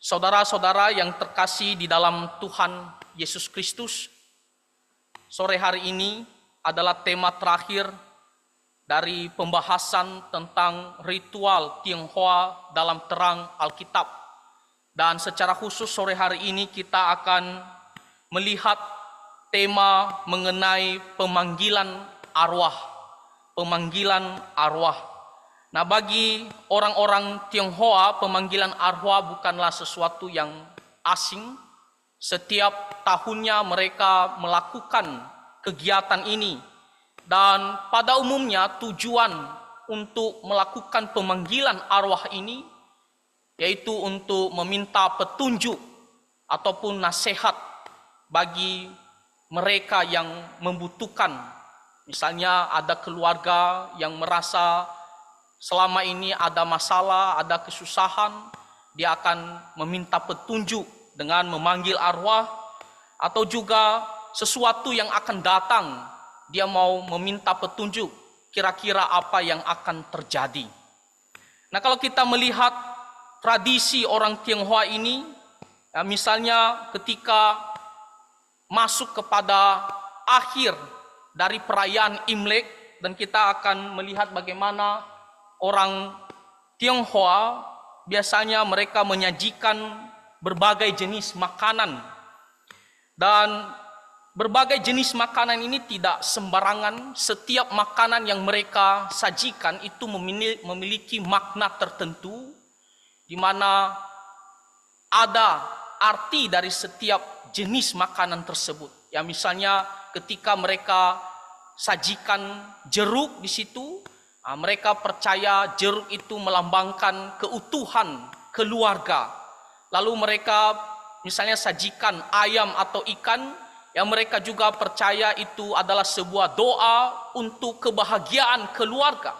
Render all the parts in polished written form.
Saudara-saudara yang terkasih di dalam Tuhan Yesus Kristus, sore hari ini adalah tema terakhir dari pembahasan tentang ritual Tionghoa dalam terang Alkitab. Dan secara khusus sore hari ini kita akan melihat tema mengenai pemanggilan arwah. Pemanggilan arwah. Nah, bagi orang-orang Tionghoa, pemanggilan arwah bukanlah sesuatu yang asing. Setiap tahunnya mereka melakukan kegiatan ini. Dan pada umumnya tujuan untuk melakukan pemanggilan arwah ini yaitu untuk meminta petunjuk ataupun nasihat bagi mereka yang membutuhkan. Misalnya ada keluarga yang merasa selama ini ada masalah, ada kesusahan, dia akan meminta petunjuk dengan memanggil arwah, atau juga sesuatu yang akan datang, dia mau meminta petunjuk kira-kira apa yang akan terjadi. Nah, kalau kita melihat tradisi orang Tionghoa ini, ya misalnya ketika masuk kepada akhir dari perayaan Imlek, dan kita akan melihat bagaimana orang Tionghoa biasanya mereka menyajikan berbagai jenis makanan. Dan berbagai jenis makanan ini tidak sembarangan. Setiap makanan yang mereka sajikan itu memiliki makna tertentu, di mana ada arti dari setiap jenis makanan tersebut. Ya, misalnya ketika mereka sajikan jeruk di situ, mereka percaya jeruk itu melambangkan keutuhan keluarga. Lalu mereka misalnya sajikan ayam atau ikan, yang mereka juga percaya itu adalah sebuah doa untuk kebahagiaan keluarga.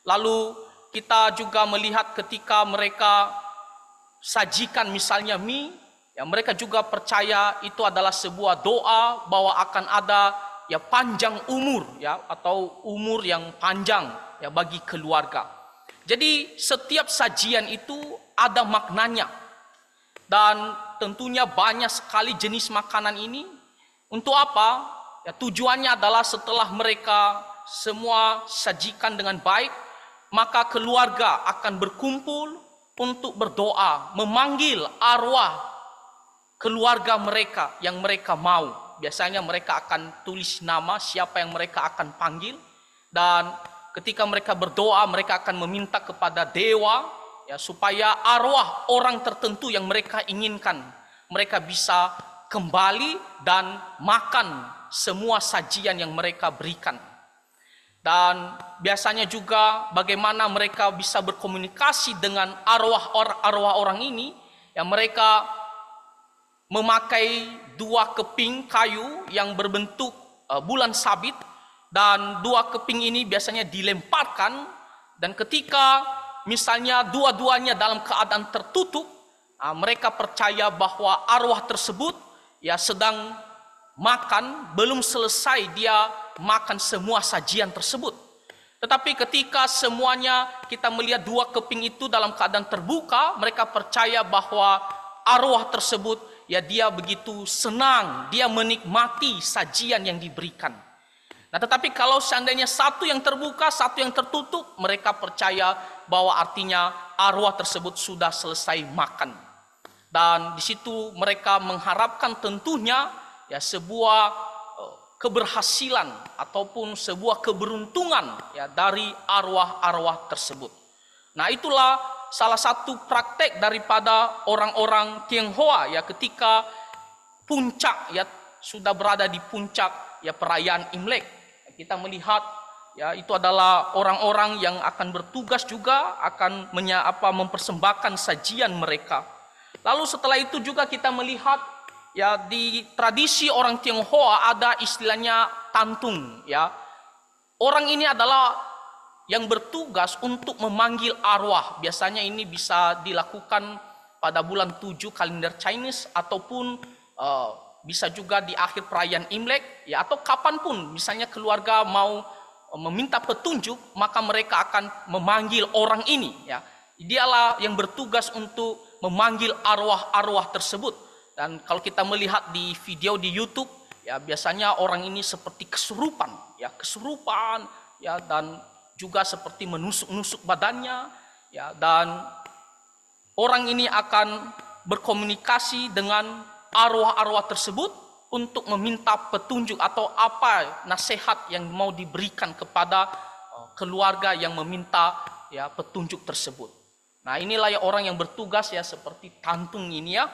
Lalu kita juga melihat ketika mereka sajikan misalnya mie, ya mereka juga percaya itu adalah sebuah doa bahwa akan ada ya panjang umur, ya atau umur yang panjang ya bagi keluarga. Jadi setiap sajian itu ada maknanya. Dan tentunya banyak sekali jenis makanan ini. Untuk apa? Ya tujuannya adalah setelah mereka semua sajikan dengan baik, maka keluarga akan berkumpul untuk berdoa, memanggil arwah keluarga mereka yang mereka mau. Biasanya mereka akan tulis nama siapa yang mereka akan panggil, dan ketika mereka berdoa mereka akan meminta kepada dewa ya supaya arwah orang tertentu yang mereka inginkan mereka bisa kembali dan makan semua sajian yang mereka berikan. Dan biasanya juga bagaimana mereka bisa berkomunikasi dengan arwah orang ini, yang mereka memakai dua keping kayu yang berbentuk bulan sabit, dan dua keping ini biasanya dilemparkan, dan ketika misalnya dua-duanya dalam keadaan tertutup, mereka percaya bahwa arwah tersebut ya sedang makan, belum selesai dia makan semua sajian tersebut. Tetapi ketika semuanya kita melihat dua keping itu dalam keadaan terbuka, mereka percaya bahwa arwah tersebut ya dia begitu senang, dia menikmati sajian yang diberikan. Nah, tetapi kalau seandainya satu yang terbuka, satu yang tertutup, mereka percaya bahwa artinya arwah tersebut sudah selesai makan. Dan di situ mereka mengharapkan tentunya ya sebuah keberhasilan ataupun sebuah keberuntungan ya dari arwah-arwah tersebut. Nah, itulah salah satu praktek daripada orang-orang Tionghoa ya ketika puncak ya sudah berada di puncak ya perayaan Imlek. Kita melihat ya itu adalah orang-orang yang akan bertugas juga akan mempersembahkan sajian mereka. Lalu setelah itu juga kita melihat ya di tradisi orang Tionghoa ada istilahnya tantung ya. Orang ini adalah yang bertugas untuk memanggil arwah. Biasanya ini bisa dilakukan pada bulan 7 kalender Chinese, ataupun bisa juga di akhir perayaan Imlek ya, atau kapanpun misalnya keluarga mau meminta petunjuk, maka mereka akan memanggil orang ini ya, Dialah yang bertugas untuk memanggil arwah-arwah tersebut. Dan kalau kita melihat di video di YouTube, ya biasanya orang ini seperti kesurupan, ya dan juga seperti menusuk-nusuk badannya, ya, dan orang ini akan berkomunikasi dengan arwah-arwah tersebut untuk meminta petunjuk atau apa nasihat yang mau diberikan kepada keluarga yang meminta ya petunjuk tersebut. Nah, inilah ya orang yang bertugas ya seperti tantung ini ya.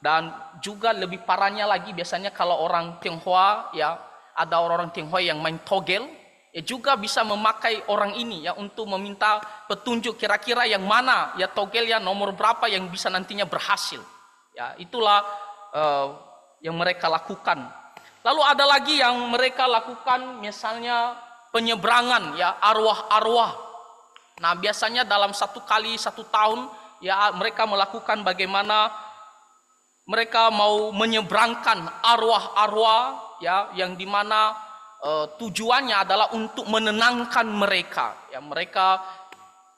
Dan juga lebih parahnya lagi biasanya kalau orang Tionghoa ya, ada orang Tionghoa yang main togel ya, juga bisa memakai orang ini ya untuk meminta petunjuk kira-kira yang mana ya togel ya nomor berapa yang bisa nantinya berhasil. Ya, itulah yang mereka lakukan. Lalu ada lagi yang mereka lakukan misalnya penyeberangan ya arwah-arwah. Nah, biasanya dalam 1 kali 1 tahun ya mereka melakukan bagaimana mereka mau menyeberangkan arwah-arwah ya yang dimana tujuannya adalah untuk menenangkan mereka. Ya, mereka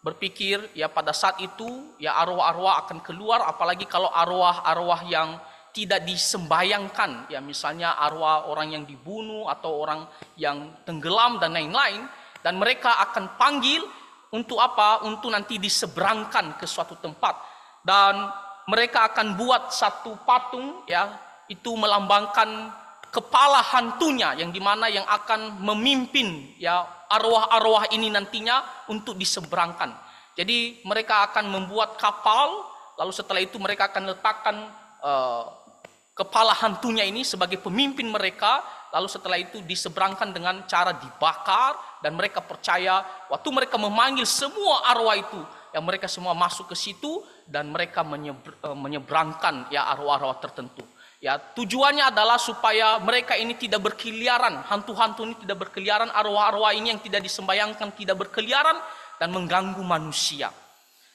berpikir ya pada saat itu ya arwah-arwah akan keluar, apalagi kalau arwah-arwah yang tidak disembayangkan ya, misalnya arwah orang yang dibunuh atau orang yang tenggelam dan lain-lain, dan mereka akan panggil untuk apa? Untuk nanti diseberangkan ke suatu tempat, dan mereka akan buat satu patung ya, itu melambangkan kepala hantunya yang dimana yang akan memimpin ya arwah-arwah ini nantinya untuk diseberangkan. Jadi mereka akan membuat kapal, lalu setelah itu mereka akan letakkan kepala hantunya ini sebagai pemimpin mereka, lalu setelah itu diseberangkan dengan cara dibakar, dan mereka percaya waktu mereka memanggil semua arwah itu, ya mereka semua masuk ke situ dan mereka menyeberangkan ya arwah-arwah tertentu. Ya, tujuannya adalah supaya mereka ini tidak berkeliaran, hantu-hantu ini tidak berkeliaran, arwah-arwah ini yang tidak disembayangkan tidak berkeliaran dan mengganggu manusia.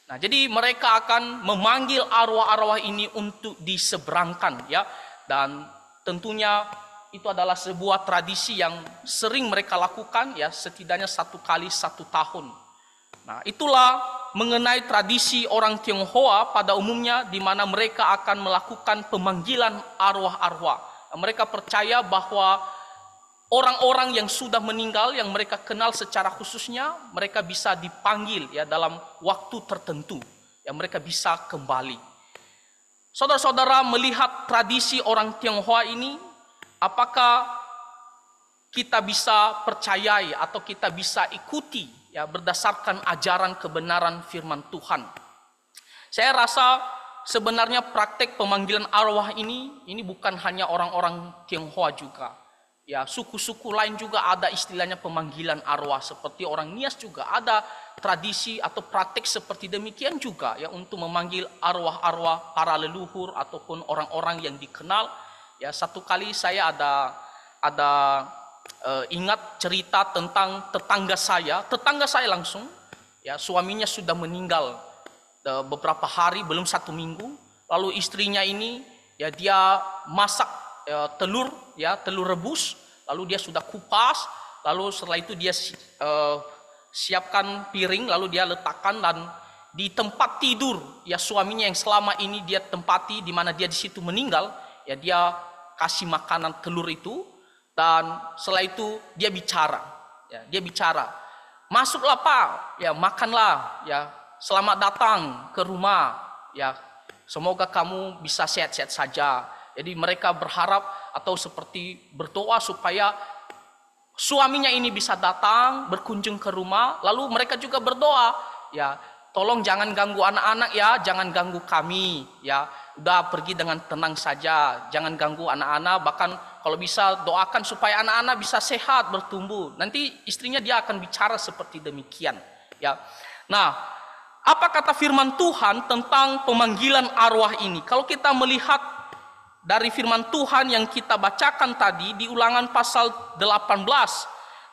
Nah, jadi mereka akan memanggil arwah-arwah ini untuk diseberangkan ya, dan tentunya itu adalah sebuah tradisi yang sering mereka lakukan ya, setidaknya 1 kali 1 tahun. Nah, itulah mengenai tradisi orang Tionghoa pada umumnya, di mana mereka akan melakukan pemanggilan arwah-arwah. Mereka percaya bahwa orang-orang yang sudah meninggal yang mereka kenal secara khususnya, mereka bisa dipanggil ya dalam waktu tertentu, yang mereka bisa kembali. Saudara-saudara, melihat tradisi orang Tionghoa ini, apakah kita bisa percayai atau kita bisa ikuti ya berdasarkan ajaran kebenaran firman Tuhan? Saya rasa sebenarnya praktek pemanggilan arwah ini bukan hanya orang-orang Tionghoa juga. Ya, suku-suku lain juga ada istilahnya pemanggilan arwah, seperti orang Nias juga ada tradisi atau praktek seperti demikian juga ya, untuk memanggil arwah-arwah para leluhur ataupun orang-orang yang dikenal. Ya, satu kali saya ada ingat cerita tentang tetangga saya langsung ya, suaminya sudah meninggal beberapa hari, belum 1 minggu. Lalu istrinya ini ya dia masak telur rebus, lalu dia sudah kupas, lalu setelah itu dia siapkan piring, lalu dia letakkan, dan di tempat tidur ya suaminya yang selama ini dia tempati, di mana dia di situ meninggal ya, dia kasih makanan telur itu, dan setelah itu dia bicara, masuklah Pak ya, makanlah ya, selamat datang ke rumah ya, semoga kamu bisa sehat-sehat saja. Jadi mereka berharap atau seperti berdoa supaya suaminya ini bisa datang berkunjung ke rumah. Lalu mereka juga berdoa ya, tolong jangan ganggu anak-anak ya, jangan ganggu kami ya, udah pergi dengan tenang saja, jangan ganggu anak-anak, bahkan kalau bisa doakan supaya anak-anak bisa sehat, bertumbuh. Nanti istrinya dia akan bicara seperti demikian ya. Nah, apa kata firman Tuhan tentang pemanggilan arwah ini? Kalau kita melihat dari firman Tuhan yang kita bacakan tadi di Ulangan pasal 18.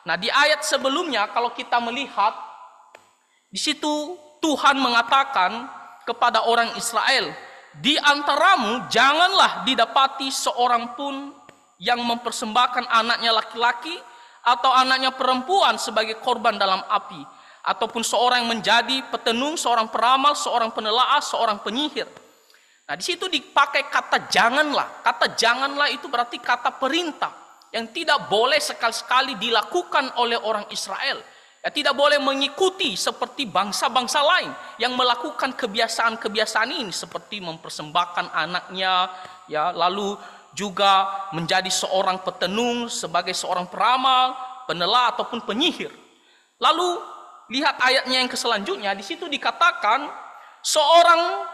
Nah, di ayat sebelumnya kalau kita melihat di situ Tuhan mengatakan kepada orang Israel, "Di antaramu janganlah didapati seorang pun yang mempersembahkan anaknya laki-laki atau anaknya perempuan sebagai korban dalam api. ataupun seorang yang menjadi petenung, seorang peramal, seorang penelaah, seorang penyihir. Nah, di situ dipakai kata janganlah. Kata janganlah itu berarti kata perintah yang tidak boleh sekali-sekali dilakukan oleh orang Israel. Ya, tidak boleh mengikuti seperti bangsa-bangsa lain yang melakukan kebiasaan-kebiasaan ini, seperti mempersembahkan anaknya, ya, lalu juga menjadi seorang petenung sebagai seorang peramal, penelaah ataupun penyihir. Lalu lihat ayatnya yang selanjutnya, di situ dikatakan seorang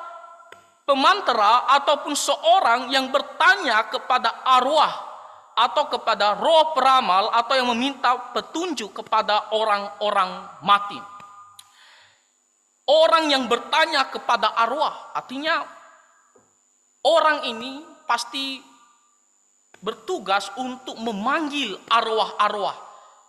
pemantera ataupun seorang yang bertanya kepada arwah atau kepada roh peramal atau yang meminta petunjuk kepada orang-orang mati. Orang yang bertanya kepada arwah, artinya orang ini pasti bertugas untuk memanggil arwah-arwah,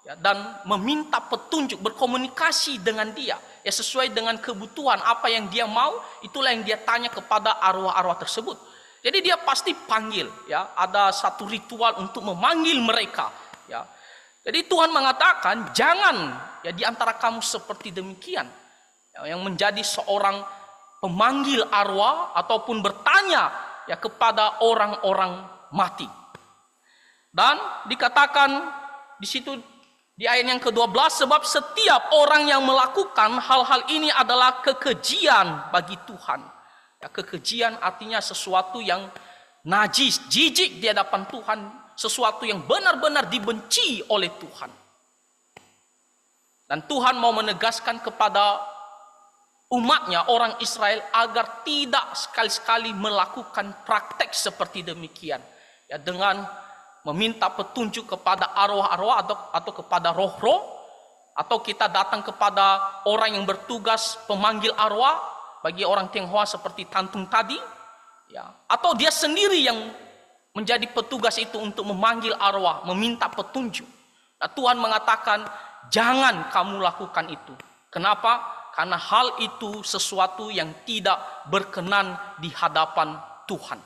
ya, dan meminta petunjuk, berkomunikasi dengan dia, ya, sesuai dengan kebutuhan apa yang dia mau, itulah yang dia tanya kepada arwah-arwah tersebut. Jadi dia pasti panggil, ya, ada satu ritual untuk memanggil mereka, ya. Jadi Tuhan mengatakan jangan, ya, di antara kamu seperti demikian, ya, yang menjadi seorang pemanggil arwah ataupun bertanya, ya, kepada orang-orang mati. Dan dikatakan di situ di ayat yang ke-12, sebab setiap orang yang melakukan hal-hal ini adalah kekejian bagi Tuhan. Ya, kekejian artinya sesuatu yang najis, jijik di hadapan Tuhan, sesuatu yang benar-benar dibenci oleh Tuhan. Dan Tuhan mau menegaskan kepada umatnya, orang Israel, agar tidak sekali-sekali melakukan praktek seperti demikian, ya, dengan meminta petunjuk kepada arwah-arwah atau kepada roh-roh, atau kita datang kepada orang yang bertugas pemanggil arwah, bagi orang Tionghoa seperti Tantung tadi, ya, atau dia sendiri yang menjadi petugas itu untuk memanggil arwah, meminta petunjuk. Nah, Tuhan mengatakan jangan kamu lakukan itu. Kenapa? Karena hal itu sesuatu yang tidak berkenan di hadapan Tuhan,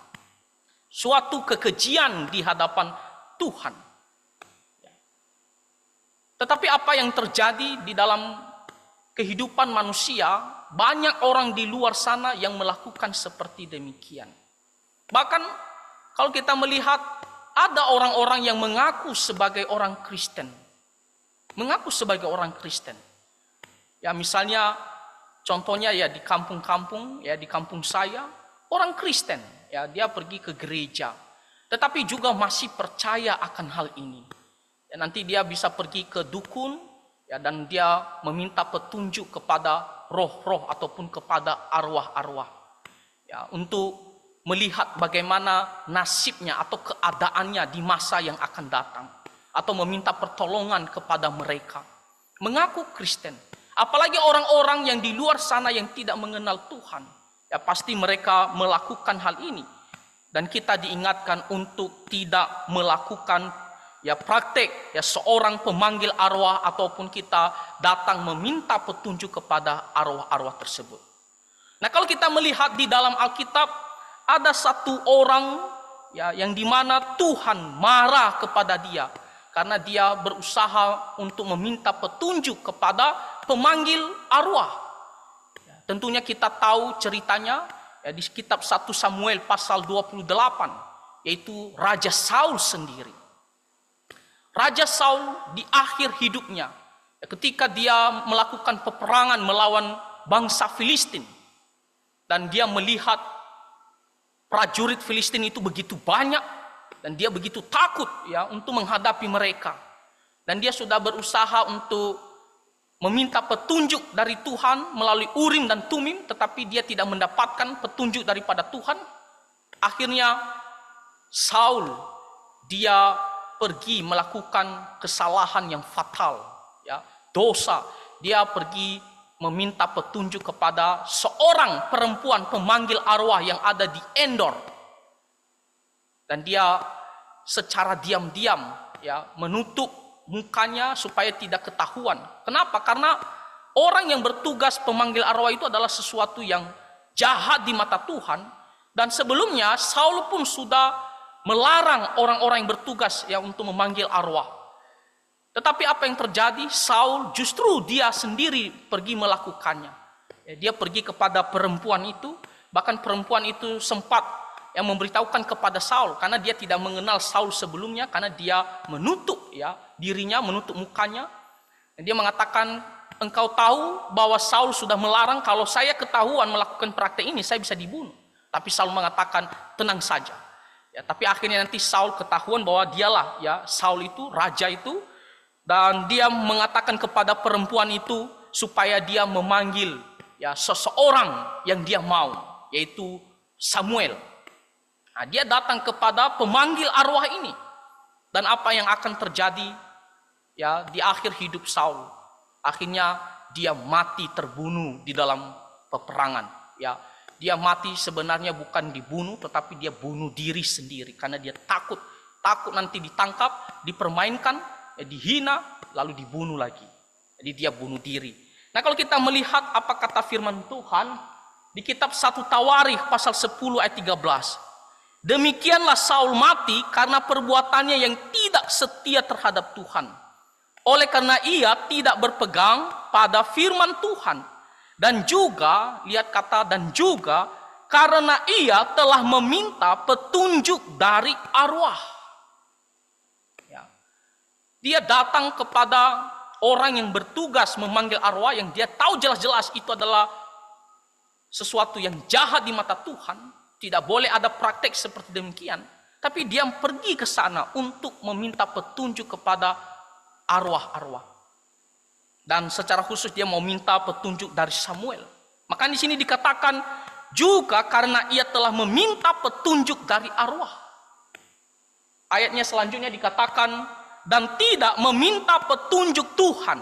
suatu kekejian di hadapan Tuhan. Tetapi apa yang terjadi di dalam kehidupan manusia, banyak orang di luar sana yang melakukan seperti demikian. Bahkan kalau kita melihat ada orang-orang yang mengaku sebagai orang Kristen. Mengaku sebagai orang Kristen. Ya, misalnya contohnya, ya, di kampung-kampung, ya, di kampung saya, orang Kristen, ya, dia pergi ke gereja, tetapi juga masih percaya akan hal ini. Ya, nanti dia bisa pergi ke dukun, ya, dan dia meminta petunjuk kepada roh-roh ataupun kepada arwah-arwah, ya, untuk melihat bagaimana nasibnya atau keadaannya di masa yang akan datang, atau meminta pertolongan kepada mereka. Mengaku Kristen, apalagi orang-orang yang di luar sana yang tidak mengenal Tuhan, ya, pasti mereka melakukan hal ini, dan kita diingatkan untuk tidak melakukan, ya, praktek, ya, seorang pemanggil arwah ataupun kita datang meminta petunjuk kepada arwah-arwah tersebut. Nah, kalau kita melihat di dalam Alkitab, ada satu orang, ya, yang dimana Tuhan marah kepada dia karena dia berusaha untuk meminta petunjuk kepada pemanggil arwah. Ya, tentunya kita tahu ceritanya, ya, di kitab 1 Samuel pasal 28, yaitu Raja Saul sendiri. Raja Saul di akhir hidupnya, ketika dia melakukan peperangan melawan bangsa Filistin, dan dia melihat prajurit Filistin itu begitu banyak, dan dia begitu takut, ya, untuk menghadapi mereka, dan dia sudah berusaha untuk meminta petunjuk dari Tuhan melalui Urim dan Tumim, tetapi dia tidak mendapatkan petunjuk daripada Tuhan. Akhirnya Saul, dia pergi melakukan kesalahan yang fatal, ya, dosa. Dia pergi meminta petunjuk kepada seorang perempuan pemanggil arwah yang ada di Endor, dan dia secara diam-diam, ya, menutup mukanya supaya tidak ketahuan. Kenapa? Karena orang yang bertugas pemanggil arwah itu adalah sesuatu yang jahat di mata Tuhan, dan sebelumnya Saul pun sudah melarang orang-orang yang bertugas, ya, untuk memanggil arwah. Tetapi apa yang terjadi? Saul justru dia sendiri pergi melakukannya. Dia pergi kepada perempuan itu, bahkan perempuan itu sempat yang memberitahukan kepada Saul karena dia tidak mengenal Saul sebelumnya, karena dia menutup dirinya, menutup mukanya. Dan dia mengatakan, engkau tahu bahwa Saul sudah melarang, kalau saya ketahuan melakukan praktek ini saya bisa dibunuh. Tapi Saul mengatakan, tenang saja. Tapi akhirnya nanti Saul ketahuan bahwa dialah Saul itu, raja itu, dan dia mengatakan kepada perempuan itu supaya dia memanggil seseorang yang dia mau, yaitu Samuel. Nah, dia datang kepada pemanggil arwah ini. Dan apa yang akan terjadi di akhir hidup Saul? Akhirnya dia mati terbunuh di dalam peperangan. Dia mati sebenarnya bukan dibunuh, tetapi dia bunuh diri sendiri karena dia takut nanti ditangkap, dipermainkan, dihina, lalu dibunuh lagi. Jadi dia bunuh diri. Nah, kalau kita melihat apa kata firman Tuhan di kitab 1 Tawarikh pasal 10 ayat 13. Demikianlah Saul mati karena perbuatannya yang tidak setia terhadap Tuhan. Oleh karena ia tidak berpegang pada firman Tuhan. Dan juga, lihat kata dan juga, karena ia telah meminta petunjuk dari arwah. Dia datang kepada orang yang bertugas memanggil arwah, yang dia tahu jelas-jelas itu adalah sesuatu yang jahat di mata Tuhan. Tidak boleh ada praktek seperti demikian. Tapi dia pergi ke sana untuk meminta petunjuk kepada arwah-arwah. Dan secara khusus dia mau minta petunjuk dari Samuel. Maka di sini dikatakan juga karena ia telah meminta petunjuk dari arwah. Ayatnya selanjutnya dikatakan dan tidak meminta petunjuk Tuhan.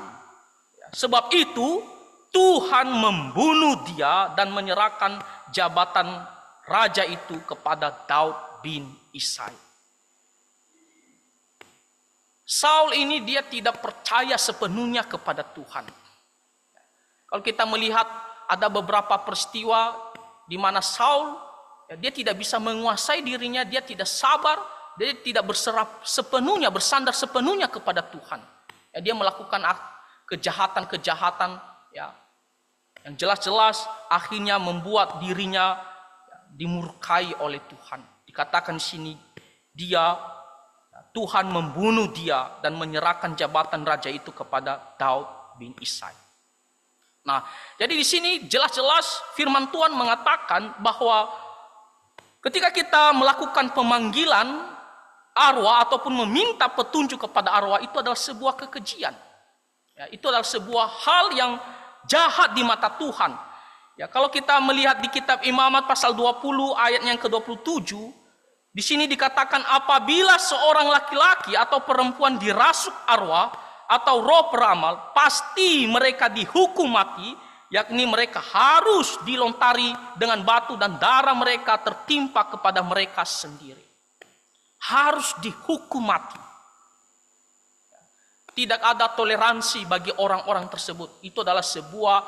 Sebab itu Tuhan membunuh dia dan menyerahkan jabatan raja itu kepada Daud bin Isai. Saul ini dia tidak percaya sepenuhnya kepada Tuhan. Kalau kita melihat ada beberapa peristiwa di mana Saul dia tidak bisa menguasai dirinya, dia tidak sabar, dia tidak bersandar sepenuhnya kepada Tuhan. Dia melakukan kejahatan-kejahatan yang jelas-jelas akhirnya membuat dirinya dimurkai oleh Tuhan. Dikatakan di sini Tuhan membunuh dia dan menyerahkan jabatan raja itu kepada Daud bin Isai. Nah, jadi di sini jelas-jelas firman Tuhan mengatakan bahwa ketika kita melakukan pemanggilan arwah ataupun meminta petunjuk kepada arwah, itu adalah sebuah kekejian. Itu adalah sebuah hal yang jahat di mata Tuhan. Kalau kita melihat di kitab Imamat pasal 20 ayat yang ke-27, di sini dikatakan apabila seorang laki-laki atau perempuan dirasuk arwah atau roh peramal, pasti mereka dihukum mati, yakni mereka harus dilontari dengan batu dan darah mereka tertimpa kepada mereka sendiri. Harus dihukum mati. Tidak ada toleransi bagi orang-orang tersebut. Itu adalah sebuah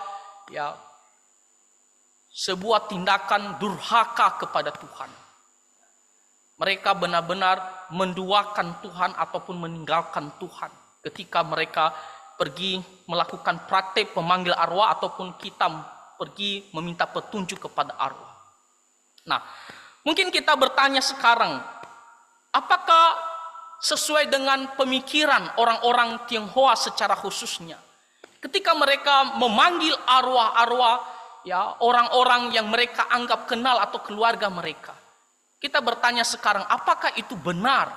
tindakan durhaka kepada Tuhan. Mereka benar-benar menduakan Tuhan ataupun meninggalkan Tuhan ketika mereka pergi melakukan praktek pemanggil arwah ataupun kita pergi meminta petunjuk kepada arwah. Nah, mungkin kita bertanya sekarang, apakah sesuai dengan pemikiran orang-orang Tionghoa secara khususnya? Ketika mereka memanggil arwah-arwah, orang-orang yang mereka anggap kenal atau keluarga mereka. Kita bertanya sekarang, apakah itu benar?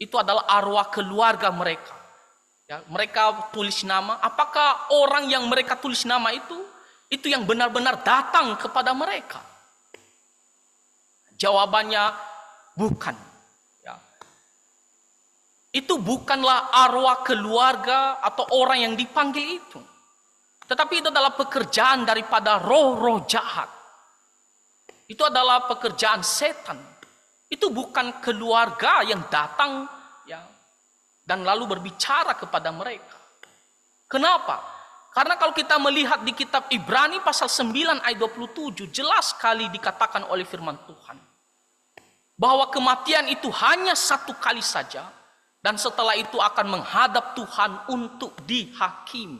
Itu adalah arwah keluarga mereka. Mereka tulis nama. Apakah orang yang mereka tulis nama itu yang benar-benar datang kepada mereka? Jawabannya bukan. Itu bukanlah arwah keluarga atau orang yang dipanggil itu. Tetapi itu adalah pekerjaan daripada roh-roh jahat. Itu adalah pekerjaan setan. Itu bukan keluarga yang datang dan lalu berbicara kepada mereka. Kenapa? Karena kalau kita melihat di kitab Ibrani pasal 9 ayat 27, jelas sekali dikatakan oleh firman Tuhan bahwa kematian itu hanya satu kali saja, Dan setelah itu akan menghadap Tuhan untuk dihakimi.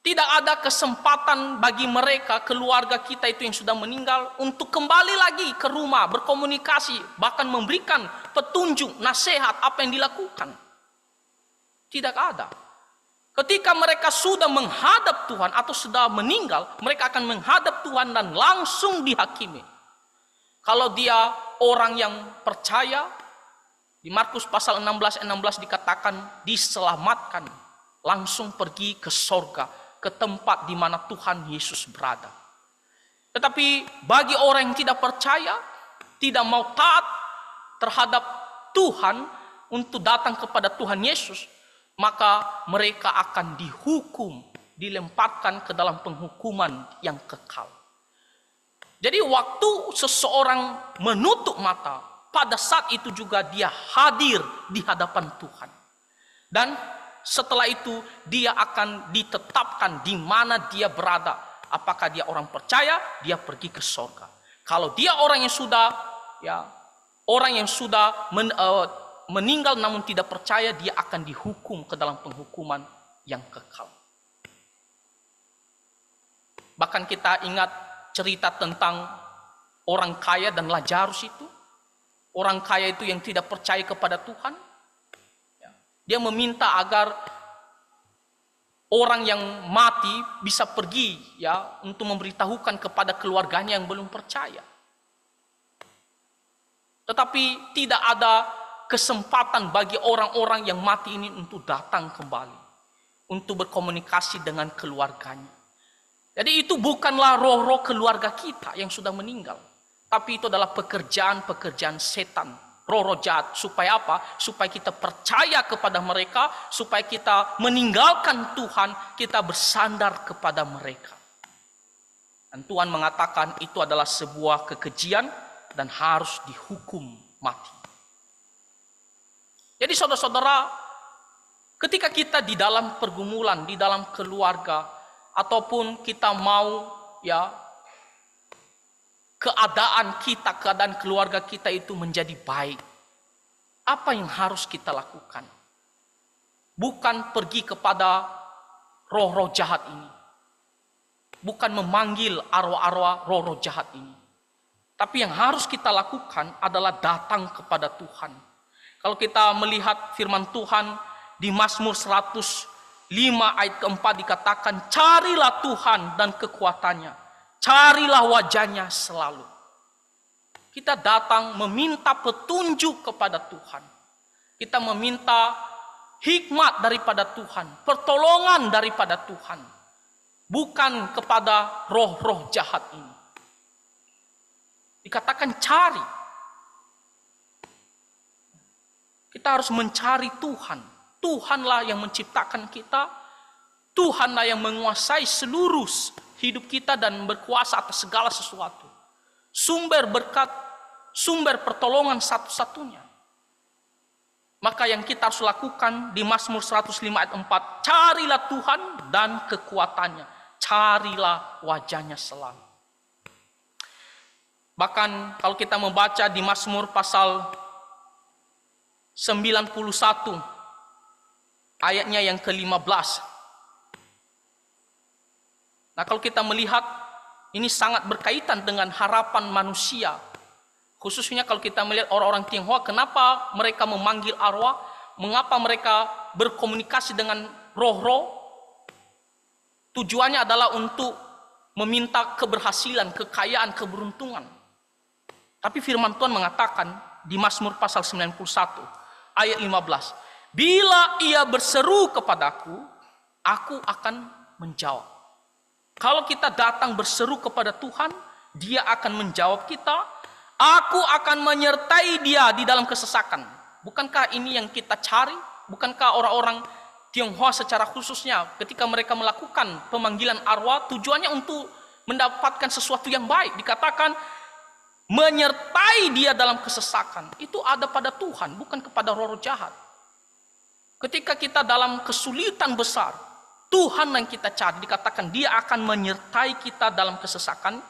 Tidak ada kesempatan bagi mereka, keluarga kita itu yang sudah meninggal, untuk kembali lagi ke rumah, berkomunikasi, bahkan memberikan petunjuk, nasihat apa yang dilakukan. Tidak ada. Ketika mereka sudah menghadap Tuhan atau sudah meninggal, mereka akan menghadap Tuhan dan langsung dihakimi. Kalau dia orang yang percaya, di Markus pasal 16 dikatakan diselamatkan, langsung pergi ke sorga, ke tempat di mana Tuhan Yesus berada. Tetapi bagi orang yang tidak percaya, tidak mau taat terhadap Tuhan untuk datang kepada Tuhan Yesus, maka mereka akan dihukum, dilemparkan ke dalam penghukuman yang kekal. Jadi waktu seseorang menutup mata, pada saat itu juga dia hadir di hadapan Tuhan. Dan setelah itu dia akan ditetapkan di mana dia berada. Apakah dia orang percaya, dia pergi ke surga. Kalau dia orang yang sudah meninggal namun tidak percaya, dia akan dihukum ke dalam penghukuman yang kekal. Bahkan kita ingat cerita tentang orang kaya dan Lazarus itu. Orang kaya itu yang tidak percaya kepada Tuhan. Dia meminta agar orang yang mati bisa pergi untuk memberitahukan kepada keluarganya yang belum percaya. Tetapi tidak ada kesempatan bagi orang-orang yang mati ini untuk datang kembali, untuk berkomunikasi dengan keluarganya. Jadi itu bukanlah roh-roh keluarga kita yang sudah meninggal, tapi itu adalah pekerjaan-pekerjaan setan, roh-roh jahat. Supaya apa? Supaya kita percaya kepada mereka, supaya kita meninggalkan Tuhan, kita bersandar kepada mereka. Dan Tuhan mengatakan itu adalah sebuah kekejian dan harus dihukum mati. Jadi saudara-saudara, ketika kita di dalam pergumulan, di dalam keluarga, ataupun kita mau keadaan keluarga kita itu menjadi baik, apa yang harus kita lakukan? Bukan pergi kepada roh-roh jahat ini, bukan memanggil arwah-arwah roh-roh jahat ini, tapi yang harus kita lakukan adalah datang kepada Tuhan. Kalau kita melihat firman Tuhan di Mazmur 105 ayat keempat dikatakan, carilah Tuhan dan kekuatannya, carilah wajahnya selalu. Kita datang meminta petunjuk kepada Tuhan. Kita meminta hikmat daripada Tuhan, pertolongan daripada Tuhan, bukan kepada roh-roh jahat ini. Dikatakan cari. Kita harus mencari Tuhan. Tuhanlah yang menciptakan kita. Tuhanlah yang menguasai seluruh hidup kita dan berkuasa atas segala sesuatu. Sumber berkat, sumber pertolongan satu-satunya. Maka yang kita harus lakukan di Mazmur 105 ayat 4, carilah Tuhan dan kekuatannya, carilah wajahnya selalu. Bahkan kalau kita membaca di Mazmur pasal 91 ayatnya yang ke-15. Nah, kalau kita melihat ini sangat berkaitan dengan harapan manusia. Khususnya kalau kita melihat orang-orang Tionghoa, kenapa mereka memanggil arwah? Mengapa mereka berkomunikasi dengan roh-roh? Tujuannya adalah untuk meminta keberhasilan, kekayaan, keberuntungan. Tapi firman Tuhan mengatakan di Mazmur pasal 91 ayat 15, bila ia berseru kepadaku, aku akan menjawab. Kalau kita datang berseru kepada Tuhan, dia akan menjawab kita. Aku akan menyertai dia di dalam kesesakan. Bukankah ini yang kita cari? Bukankah orang-orang Tionghoa secara khususnya ketika mereka melakukan pemanggilan arwah, tujuannya untuk mendapatkan sesuatu yang baik? Dikatakan menyertai dia dalam kesesakan. Itu ada pada Tuhan, bukan kepada roh-roh jahat. Ketika kita dalam kesulitan besar, Tuhan yang kita cari, dikatakan dia akan menyertai kita dalam kesesakan.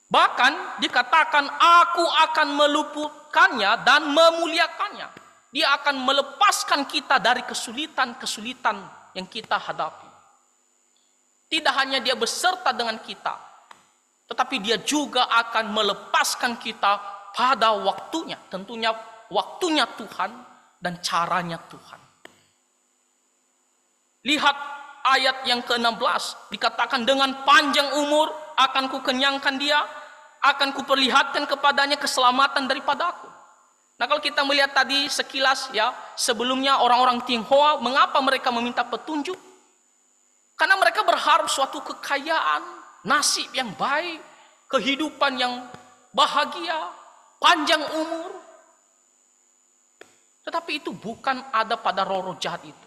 Bahkan dikatakan aku akan meluputkannya dan memuliakannya. Dia akan melepaskan kita dari kesulitan-kesulitan yang kita hadapi. Tidak hanya dia beserta dengan kita, tetapi dia juga akan melepaskan kita pada waktunya. Tentunya waktunya Tuhan dan caranya Tuhan. Lihat ayat yang ke-16, dikatakan dengan panjang umur akan kukenyangkan dia, akan kuperlihatkan kepadanya keselamatan daripada aku. Nah, kalau kita melihat tadi sekilas ya, sebelumnya orang-orang Tionghoa, mengapa mereka meminta petunjuk? Karena mereka berharap suatu kekayaan, nasib yang baik, kehidupan yang bahagia, panjang umur. Tetapi itu bukan ada pada roh-roh jahat itu.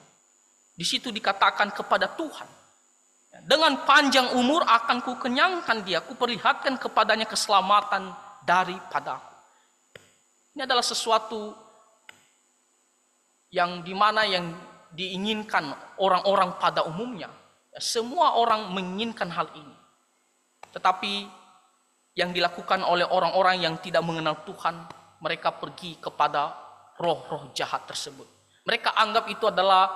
Di situ dikatakan kepada Tuhan, dengan panjang umur akan kukenyangkan dia, kuperlihatkan kepadanya keselamatan daripadaku. Ini adalah sesuatu yang dimana yang diinginkan orang-orang pada umumnya. Semua orang menginginkan hal ini. Tetapi yang dilakukan oleh orang-orang yang tidak mengenal Tuhan, mereka pergi kepada roh-roh jahat tersebut. Mereka anggap itu adalah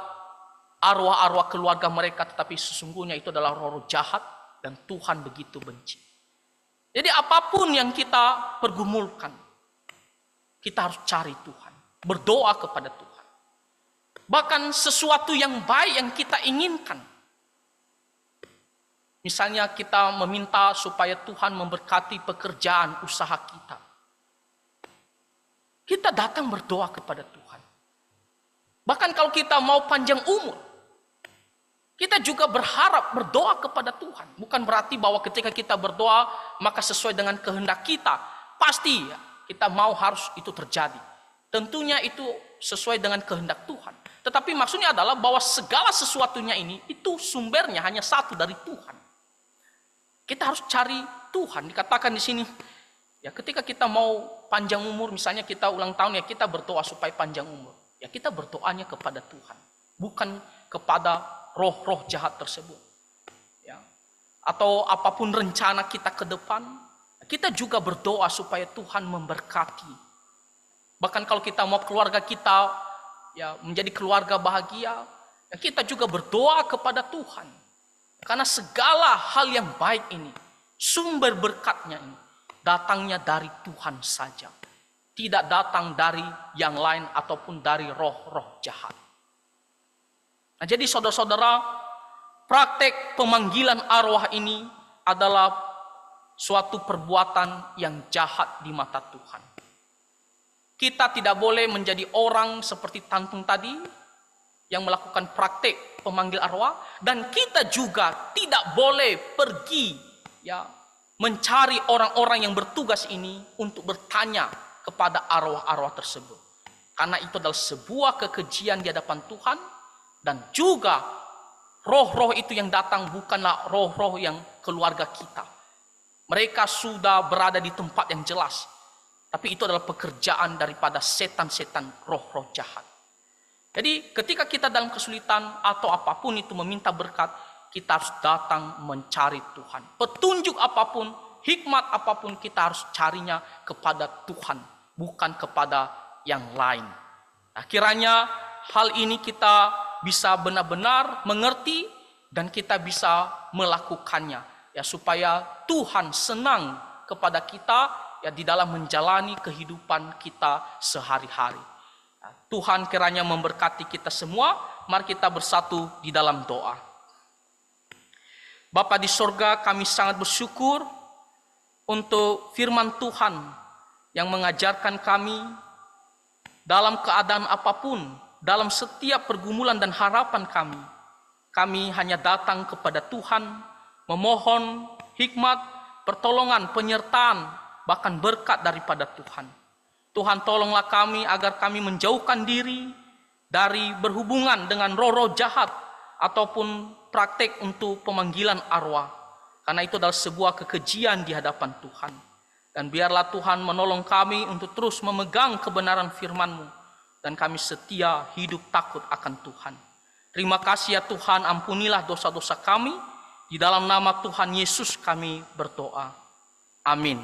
arwah-arwah keluarga mereka, tetapi sesungguhnya itu adalah roh-roh jahat dan Tuhan begitu benci. Jadi apapun yang kita pergumulkan, kita harus cari Tuhan, berdoa kepada Tuhan. Bahkan sesuatu yang baik yang kita inginkan. Misalnya kita meminta supaya Tuhan memberkati pekerjaan usaha kita. Kita datang berdoa kepada Tuhan. Bahkan kalau kita mau panjang umur, kita juga berharap berdoa kepada Tuhan. Bukan berarti bahwa ketika kita berdoa, maka sesuai dengan kehendak kita. Pasti ya, kita mau harus itu terjadi. Tentunya itu sesuai dengan kehendak Tuhan. Tetapi maksudnya adalah bahwa segala sesuatunya ini, itu sumbernya hanya satu dari Tuhan. Kita harus cari Tuhan. Dikatakan di sini, ya ketika kita mau panjang umur, misalnya kita ulang tahun, ya kita berdoa supaya panjang umur. Ya kita berdoanya kepada Tuhan, bukan kepada roh-roh jahat tersebut. Ya. Atau apapun rencana kita ke depan, kita juga berdoa supaya Tuhan memberkati. Bahkan kalau kita mau keluarga kita ya menjadi keluarga bahagia, ya kita juga berdoa kepada Tuhan. Karena segala hal yang baik ini, sumber berkatnya ini, datangnya dari Tuhan saja. Tidak datang dari yang lain ataupun dari roh-roh jahat. Nah, jadi saudara-saudara, praktek pemanggilan arwah ini adalah suatu perbuatan yang jahat di mata Tuhan. Kita tidak boleh menjadi orang seperti Tantung tadi yang melakukan praktek pemanggil arwah, dan kita juga tidak boleh pergi ya mencari orang-orang yang bertugas ini untuk bertanya kepada arwah-arwah tersebut. Karena itu adalah sebuah kekejian di hadapan Tuhan, dan juga roh-roh itu yang datang bukanlah roh-roh yang keluarga kita. Mereka sudah berada di tempat yang jelas. Tapi itu adalah pekerjaan daripada setan-setan roh-roh jahat. Jadi ketika kita dalam kesulitan atau apapun itu meminta berkat, kita harus datang mencari Tuhan. Petunjuk apapun, hikmat apapun kita harus carinya kepada Tuhan, bukan kepada yang lain. Nah, kiranya hal ini kita bisa benar-benar mengerti dan kita bisa melakukannya. Ya, supaya Tuhan senang kepada kita ya di dalam menjalani kehidupan kita sehari-hari. Nah, Tuhan kiranya memberkati kita semua. Mari kita bersatu di dalam doa. Bapa di sorga, kami sangat bersyukur untuk firman Tuhan yang mengajarkan kami dalam keadaan apapun, dalam setiap pergumulan dan harapan kami hanya datang kepada Tuhan, memohon hikmat, pertolongan, penyertaan, bahkan berkat daripada Tuhan. Tuhan, tolonglah kami agar kami menjauhkan diri dari berhubungan dengan roh-roh jahat ataupun praktek untuk pemanggilan arwah. Karena itu adalah sebuah kekejian di hadapan Tuhan. Dan biarlah Tuhan menolong kami untuk terus memegang kebenaran firman-Mu, dan kami setia hidup takut akan Tuhan. Terima kasih ya Tuhan, ampunilah dosa-dosa kami. Di dalam nama Tuhan Yesus kami berdoa. Amin.